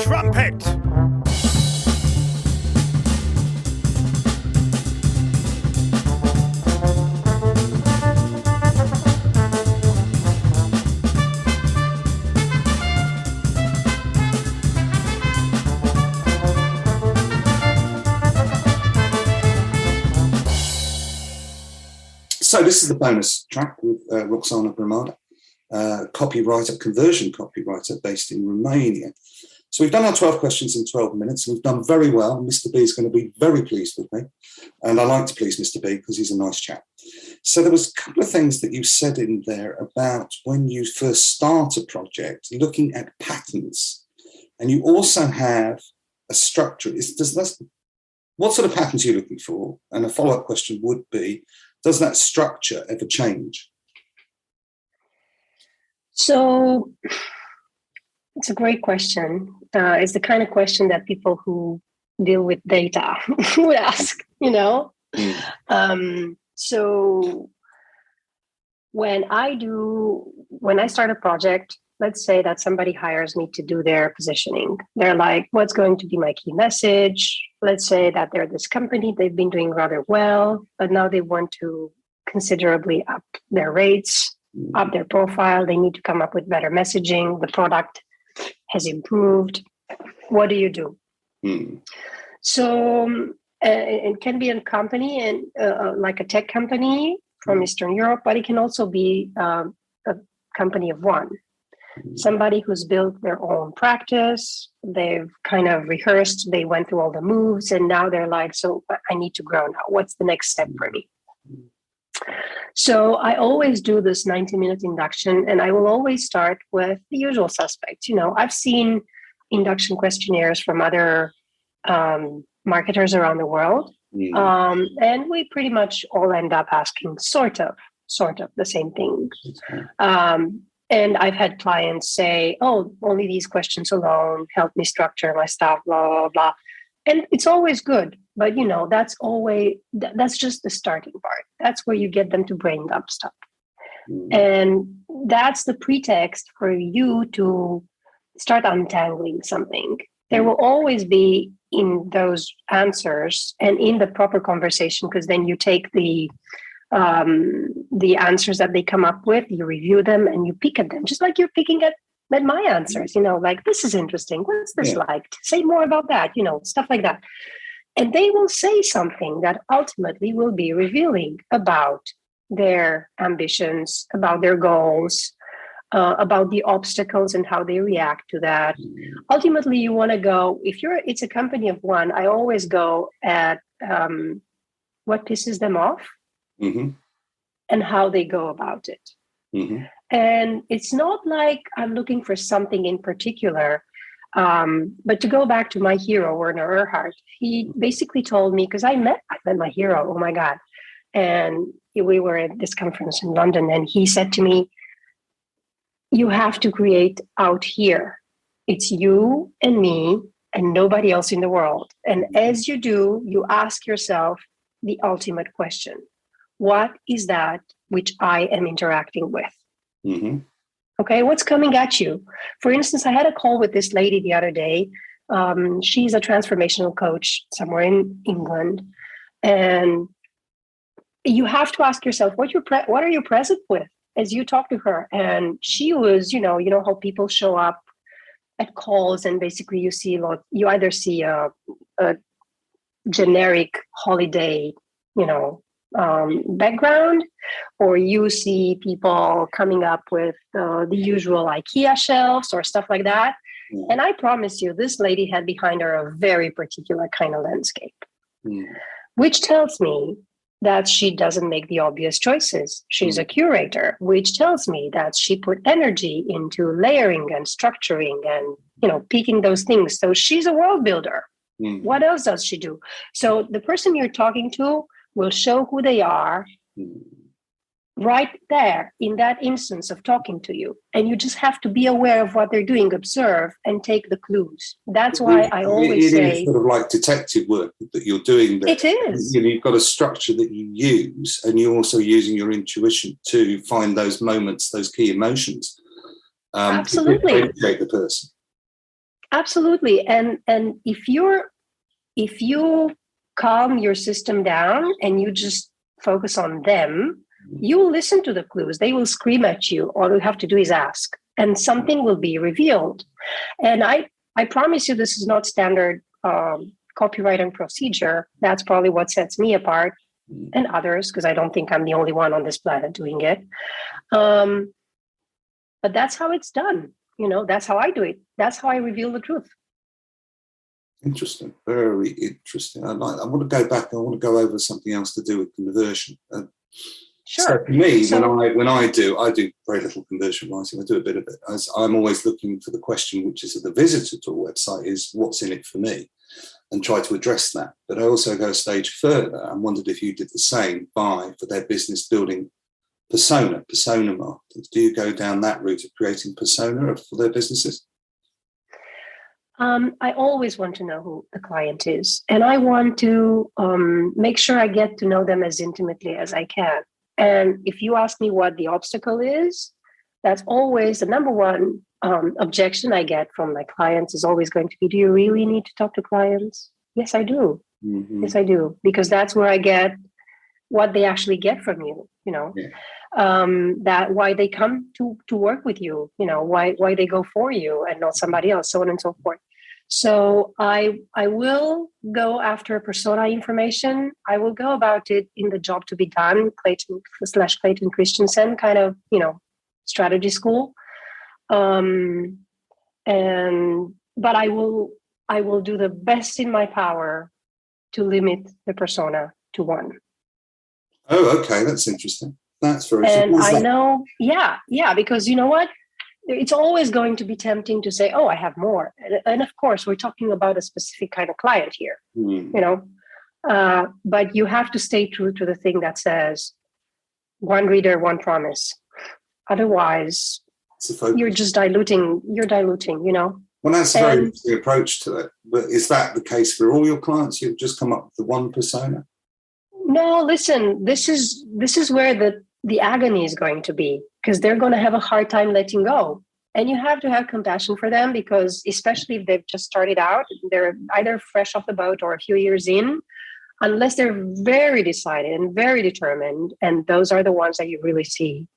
Trumpet. So this is the bonus track with Roxana Gramada, copywriter, conversion copywriter based in Romania. So we've done our 12 questions in 12 minutes. We've done very well. Mr. B is going to be very pleased with me. And I like to please Mr. B because he's a nice chap. So there was a couple of things that you said in there about when you first start a project, looking at patterns. And you also have a structure. What sort of patterns are you looking for? And a follow-up question would be, does that structure ever change? So it's a great question. It's the kind of question that people who deal with data would ask, you know? So when I start a project, let's say that somebody hires me to do their positioning. They're like, what's going to be my key message? Let's say that they're this company, they've been doing rather well, but now they want to considerably up their rates, up their profile. They need to come up with better messaging. The product has improved. What do you do? So it can be a company and like a tech company from Eastern Europe, but it can also be a company of one. Somebody who's built their own practice, they've kind of rehearsed, they went through all the moves, and now they're like, so I need to grow now. What's the next step for me? So I always do this 90-minute induction, and I will always start with the usual suspects. You know, I've seen induction questionnaires from other marketers around the world, and we pretty much all end up asking sort of the same things. And I've had clients say, oh, only these questions alone help me structure my stuff, blah, blah, blah. And it's always good. But, you know, that's just the starting part. That's where you get them to brain dump stuff. And that's the pretext for you to start untangling something. There will always be in those answers and in the proper conversation, because then you take the answers that they come up with, you review them and you pick at them, just like you're picking at my answers, you know, like, this is interesting. What's this like? Say more about that, you know, stuff like that. And they will say something that ultimately will be revealing about their ambitions, about their goals, about the obstacles and how they react to that. Ultimately, you want to go, it's a company of one, I always go at what pisses them off. And how they go about it. And it's not like I'm looking for something in particular, but to go back to my hero, Werner Erhard, he basically told me, because I met my hero, oh my God, and we were at this conference in London, and he said to me, you have to create out here. It's you and me and nobody else in the world. And as you do, you ask yourself the ultimate question. What is that which I am interacting with? Okay, what's coming at you? For instance, I had a call with this lady the other day. She's a transformational coach somewhere in England. And you have to ask yourself, what are you present with as you talk to her? And she was, you know how people show up at calls, and basically you either see a generic holiday, background, or you see people coming up with the usual IKEA shelves or stuff like that. And I promise you, this lady had behind her a very particular kind of landscape, which tells me that she doesn't make the obvious choices. She's a curator, which tells me that she put energy into layering and structuring and, picking those things. So she's a world builder. What else does she do? So the person you're talking to will show who they are right there in that instance of talking to you. And you just have to be aware of what they're doing, observe, and take the clues. That's why I always say... It is sort of like detective work that you're doing there. It is. You've got a structure that you use, and you're also using your intuition to find those moments, those key emotions. Absolutely. To differentiate the person. Absolutely. And if you calm your system down and you just focus on them, you will listen to the clues. They will scream at you. All you have to do is ask, and something will be revealed. And I promise you, this is not standard copywriting procedure. That's probably what sets me apart and others, because I don't think I'm the only one on this planet doing it. But that's how it's done. That's how I do it. That's how I reveal the truth. Interesting, very interesting. I want to go back. I want to go over something else to do with conversion. Sure. So for me, when I do very little conversion writing. I do a bit of it. I'm always looking for the question, which is at the visitor to a website, is what's in it for me, and try to address that. But I also go a stage further and wondered if you did the same for their business building persona marketing. Do you go down that route of creating persona for their businesses? I always want to know who the client is, and I want to make sure I get to know them as intimately as I can. And if you ask me what the obstacle is, that's always the number one objection I get from my clients is always going to be, do you really need to talk to clients? Yes, I do. Mm-hmm. Yes, I do. Because that's where I get what they actually get from you, that why they come to work with you, why they go for you and not somebody else, so on and so forth. So I will go after persona information. I will go about it in the job to be done, Clayton Christensen kind of, strategy school. But I will do the best in my power to limit the persona to one. Oh, okay. That's interesting. That's very interesting. And I know, yeah, because you know what? It's always going to be tempting to say, oh, I have more. And of course, we're talking about a specific kind of client here, but you have to stay true to the thing that says one reader, one promise. Otherwise, you're just diluting, Well, that's a very interesting approach to it. But is that the case for all your clients? You've just come up with the one persona? No, listen, this is where the agony is going to be, because they're going to have a hard time letting go. And you have to have compassion for them, because especially if they've just started out, they're either fresh off the boat or a few years in, unless they're very decided and very determined. And those are the ones that you really see,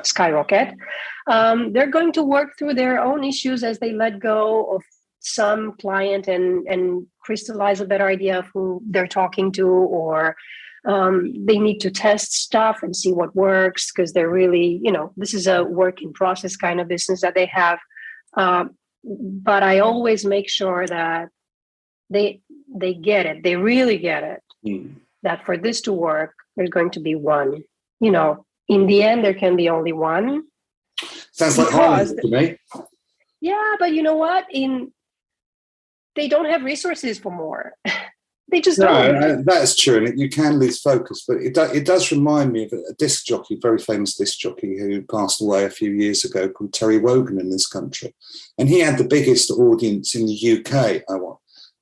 skyrocket. They're going to work through their own issues as they let go of some client and crystallize a better idea of who they're talking to, or they need to test stuff and see what works, because they're really, this is a work in process kind of business that they have. But I always make sure that they get it. They really get it. That for this to work, there's going to be one. In the end, there can be only one. Sounds like harmony to me. Yeah, but you know what? They don't have resources for more. They just don't. No, that's true, and you can lose focus. But it does remind me of a disc jockey, very famous disc jockey who passed away a few years ago, called Terry Wogan in this country, and he had the biggest audience in the UK.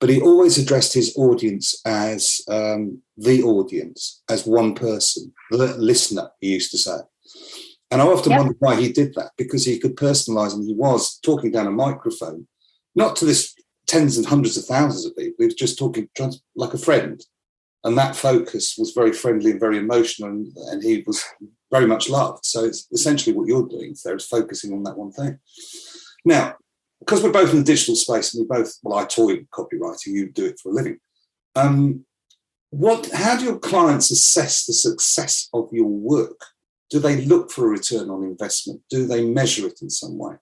But he always addressed his audience as the audience, as one person, the listener. He used to say, and I often wondered why he did that, because he could personalise, and he was talking down a microphone, not to this tens and hundreds of thousands of people. He was just talking like a friend, and that focus was very friendly and very emotional, and he was very much loved. So it's essentially what you're doing there, is focusing on that one thing. Now, because we're both in the digital space, and I toy with copywriting, you do it for a living. How do your clients assess the success of your work? Do they look for a return on investment? Do they measure it in some way?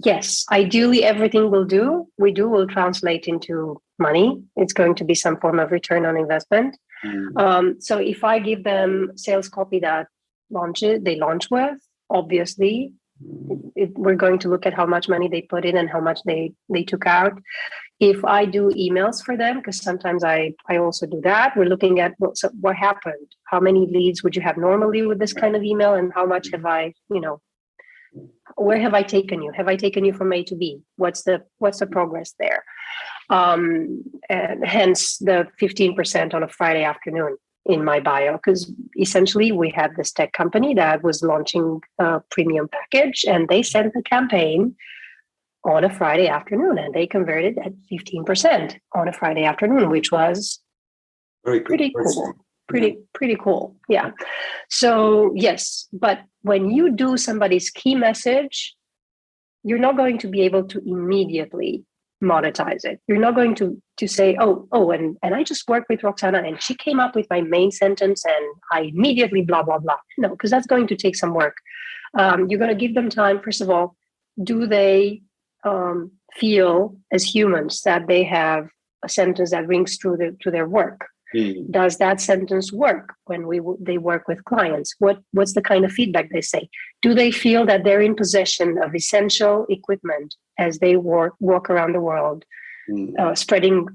Yes, ideally everything we do will translate into money. It's going to be some form of return on investment. So if I give them sales copy that they launch with, obviously we're going to look at how much money they put in and how much they took out. If I do emails for them, because sometimes I also do that, we're looking at what happened. How many leads would you have normally with this kind of email, and how much have I, where have I taken you? Have I taken you from A to B? What's the progress there? And hence the 15% on a Friday afternoon. in my bio, because essentially we had this tech company that was launching a premium package, and they sent the campaign on a Friday afternoon, and they converted at 15% on a Friday afternoon, which was pretty cool. Pretty cool. Yeah. So yes, but when you do somebody's key message, you're not going to be able to immediately monetize it. You're not going to say, and I just worked with Roxana and she came up with my main sentence and I immediately blah, blah, blah. No, because that's going to take some work. You're going to give them time. First of all, do they feel as humans that they have a sentence that rings true to their work? Does that sentence work when they work with clients? What's the kind of feedback they say? Do they feel that they're in possession of essential equipment as they walk around the world, spreading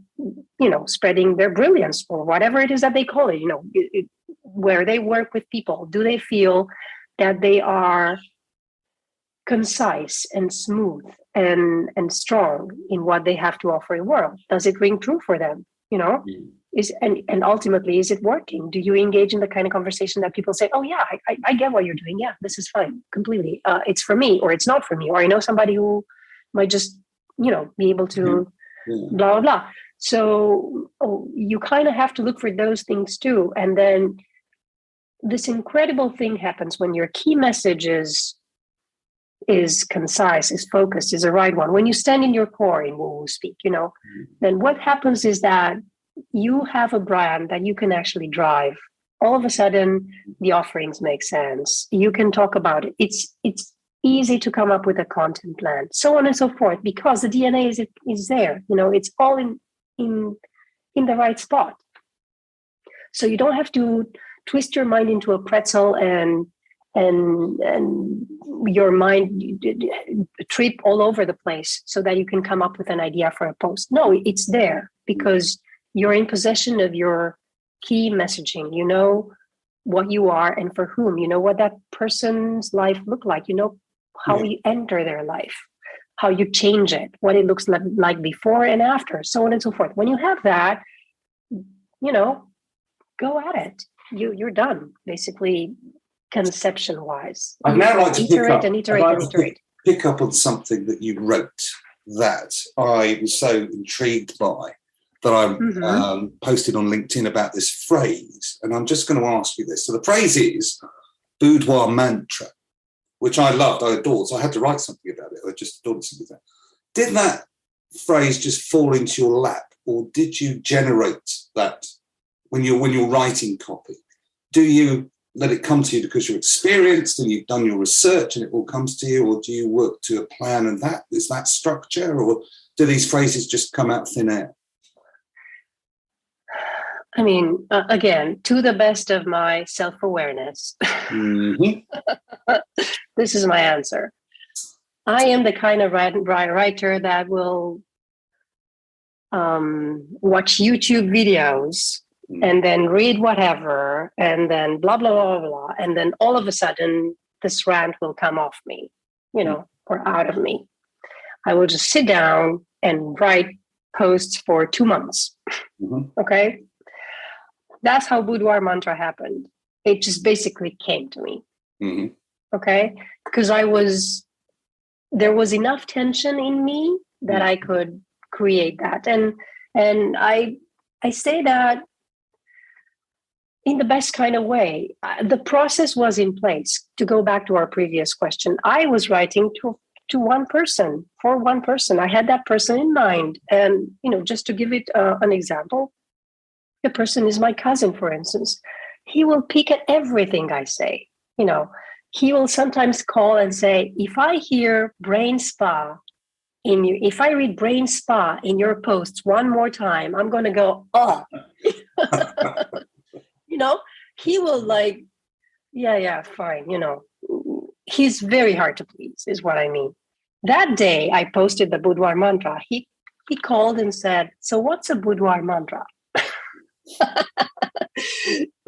their brilliance, or whatever it is that they call it, where they work with people? Do they feel that they are concise and smooth and strong in what they have to offer the world? Does it ring true for them? And ultimately, is it working? Do you engage in the kind of conversation that people say, oh yeah, I get what you're doing. Yeah, this is fine. Completely. It's for me, or it's not for me. Or I know somebody who might just, be able to blah, blah, blah. So you kind of have to look for those things too. And then this incredible thing happens when your key message is concise, is focused, is the right one. When you stand in your core in woo-woo speak, then what happens is that you have a brand that you can actually drive. All of a sudden, the offerings make sense. You can talk about it. It's easy to come up with a content plan, so on and so forth, because the DNA is there. It's all in the right spot. So you don't have to twist your mind into a pretzel and your mind trip all over the place so that you can come up with an idea for a post. No, it's there because you're in possession of your key messaging. You know what you are and for whom. You know what that person's life look like. You know how you enter their life, how you change it, what it looks like before and after, so on and so forth. When you have that, go at it. You're done, basically, conception-wise. I'd now like to pick up on something that you wrote that I was so intrigued by, that I posted on LinkedIn about this phrase, and I'm just going to ask you this. So the phrase is boudoir mantra, which I loved, I adored. So I had to write something about it. I just adored something about it. Did that phrase just fall into your lap, or did you generate that when you're writing copy? Do you let it come to you because you're experienced and you've done your research and it all comes to you, or do you work to a plan and that is that structure, or do these phrases just come out of thin air? I mean, again, to the best of my self-awareness, this is my answer. I am the kind of writer that will watch YouTube videos and then read whatever, and then blah, blah, blah, blah. And then all of a sudden, this rant will come off me, or out of me. I will just sit down and write posts for 2 months. Okay? That's how Boudoir Mantra happened. It just basically came to me. Okay? Because there was enough tension in me that I could create that. And I say that in the best kind of way. The process was in place. To go back to our previous question, I was writing to one person, for one person. I had that person in mind. And, just to give it an example, the person is my cousin, for instance. He will pick at everything I say. He will sometimes call and say, if I hear brain spa if I read brain spa in your posts one more time, I'm going to go, oh. He will fine. He's very hard to please, is what I mean. That day I posted the Boudoir Mantra. He called and said, so what's a Boudoir Mantra?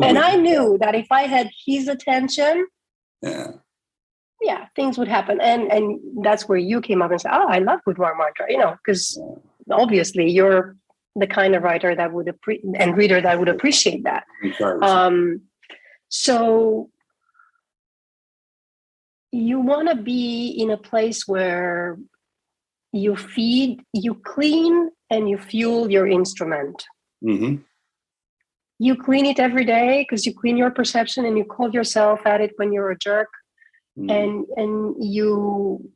And I knew that if I had his attention, things would happen. And that's where you came up and said, oh, I love Boudoir Mantra, because obviously you're the kind of writer that would and reader that would appreciate that. So you want to be in a place where you feed, you clean, and you fuel your instrument. Mm-hmm. You clean it every day because you clean your perception and you call yourself at it when you're a jerk. Mm-hmm. And you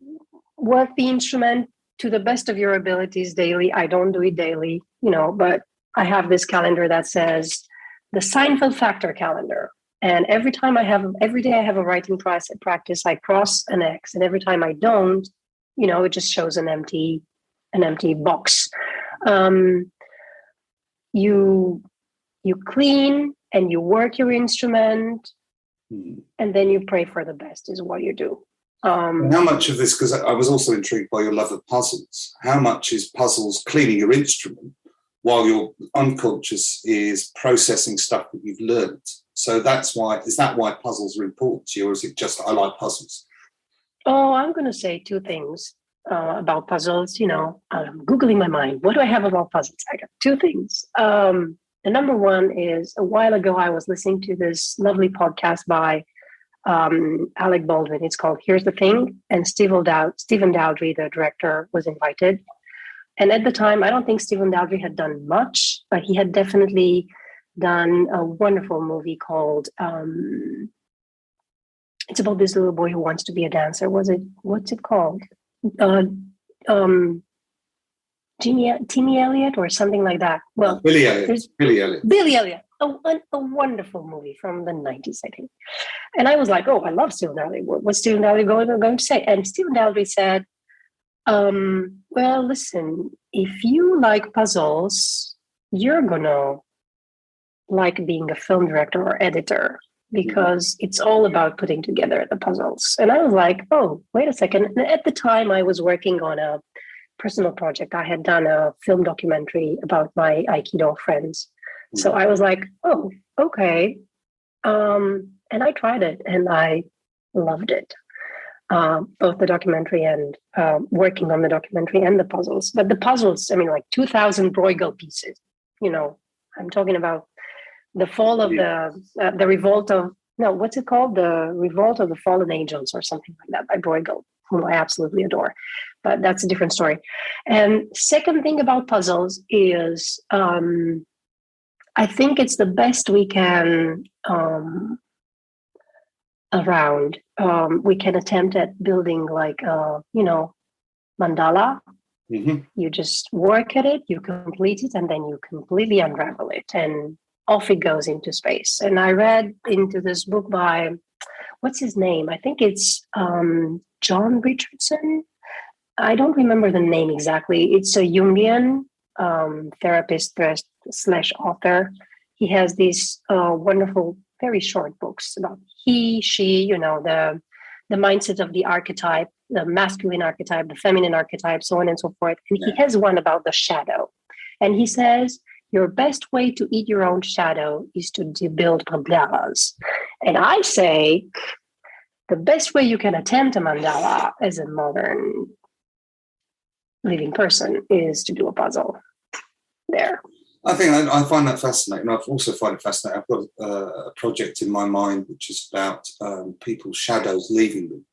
work the instrument to the best of your abilities daily. I don't do it daily, but I have this calendar that says the Seinfeld Factor calendar. And every day I have a writing practice, I cross an X. And every time I don't, it just shows an empty box. You clean and you work your instrument, and then you pray for the best is what you do. How much of this, because I was also intrigued by your love of puzzles, how much is puzzles cleaning your instrument while your unconscious is processing stuff that you've learned? So is that why puzzles are important to you, or is it just I like puzzles? Oh, I'm going to say two things about puzzles. I'm Googling my mind. What do I have about puzzles? I got two things. The number one is, a while ago, I was listening to this lovely podcast by Alec Baldwin. It's called Here's the Thing. And Stephen Daldry, the director, was invited. And at the time, I don't think Stephen Daldry had done much, but he had definitely done a wonderful movie called, it's about this little boy who wants to be a dancer. What's it called? Timmy Elliott or something like that. Well, Billy Elliott. A wonderful movie from the 90s, I think. And I was like, oh, I love Stephen Daldry. What's Stephen Daldry going to say? And Stephen Daldry said, well, listen, if you like puzzles, you're going to like being a film director or editor, because it's all about putting together the puzzles. And I was like, oh, wait a second. And at the time, I was working on a personal project. I had done a film documentary about my Aikido friends. So I was like, oh, okay. And I tried it and I loved it. Both the documentary and working on the documentary and the puzzles. But the puzzles, like 2,000 Bruegel pieces. I'm talking about the fall of the revolt of, what's it called? The Revolt of the Fallen Angels or something like that by Bruegel, whom I absolutely adore. But that's a different story. And second thing about puzzles is I think it's the best we can around. We can attempt at building like, mandala. Mm-hmm. You just work at it, you complete it, and then you completely unravel it. And off it goes into space. And I read into this book by, what's his name? I think it's John Richardson. I don't remember the name exactly. It's a Jungian therapist / author. He has these wonderful, very short books about he, she, the mindset of the archetype, the masculine archetype, the feminine archetype, so on and so forth. And he has one about the shadow. And he says, your best way to eat your own shadow is to build mandalas. And I say, the best way you can attempt a mandala as a modern living person is to do a puzzle there. I think I find that fascinating. I also find it fascinating. I've got a project in my mind which is about people's shadows leaving them.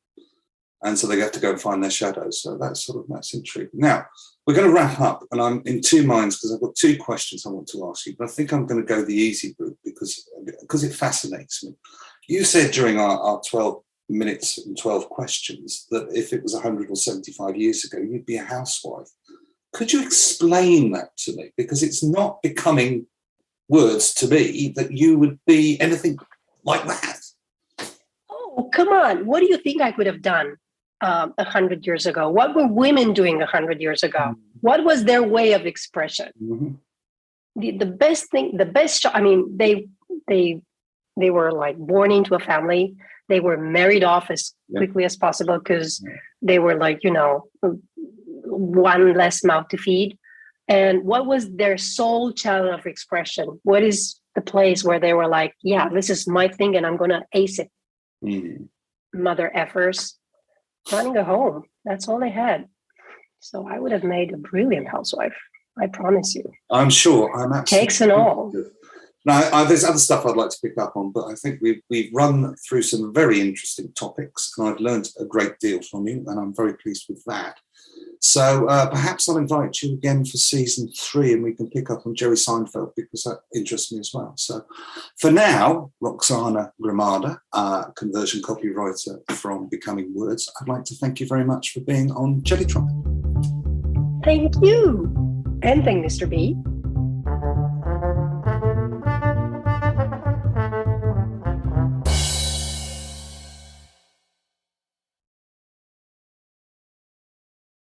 And so they have to go and find their shadows. So that's intriguing. Now, we're going to wrap up, and I'm in two minds because I've got two questions I want to ask you, but I think I'm going to go the easy route because it fascinates me. You said during our 12 minutes and 12 questions that if it was 175 years ago, you'd be a housewife. Could you explain that to me? Because it's not becoming words to me that you would be anything like that. Oh, come on. What do you think I could have done 100 years ago? What were women doing 100 years ago? Mm-hmm. What was their way of expression? Mm-hmm. The best thing, they were like born into a family. They were married off as quickly as possible because they were like, one less mouth to feed. And what was their sole channel of expression? What is the place where they were like, yeah, this is my thing and I'm going to ace it? Mm-hmm. Mother effers running a home. That's all they had. So I would have made a brilliant housewife. I promise you. I'm sure. I'm absolutely. Cakes and all. Now, there's other stuff I'd like to pick up on, but I think we've run through some very interesting topics, and I've learned a great deal from you, and I'm very pleased with that. So perhaps I'll invite you again for season 3, and we can pick up on Jerry Seinfeld, because that interests me as well. So for now, Roxana Gramada, conversion copywriter from Becoming Words, I'd like to thank you very much for being on Jelly Trumpet. Thank you. And thank Mr. B.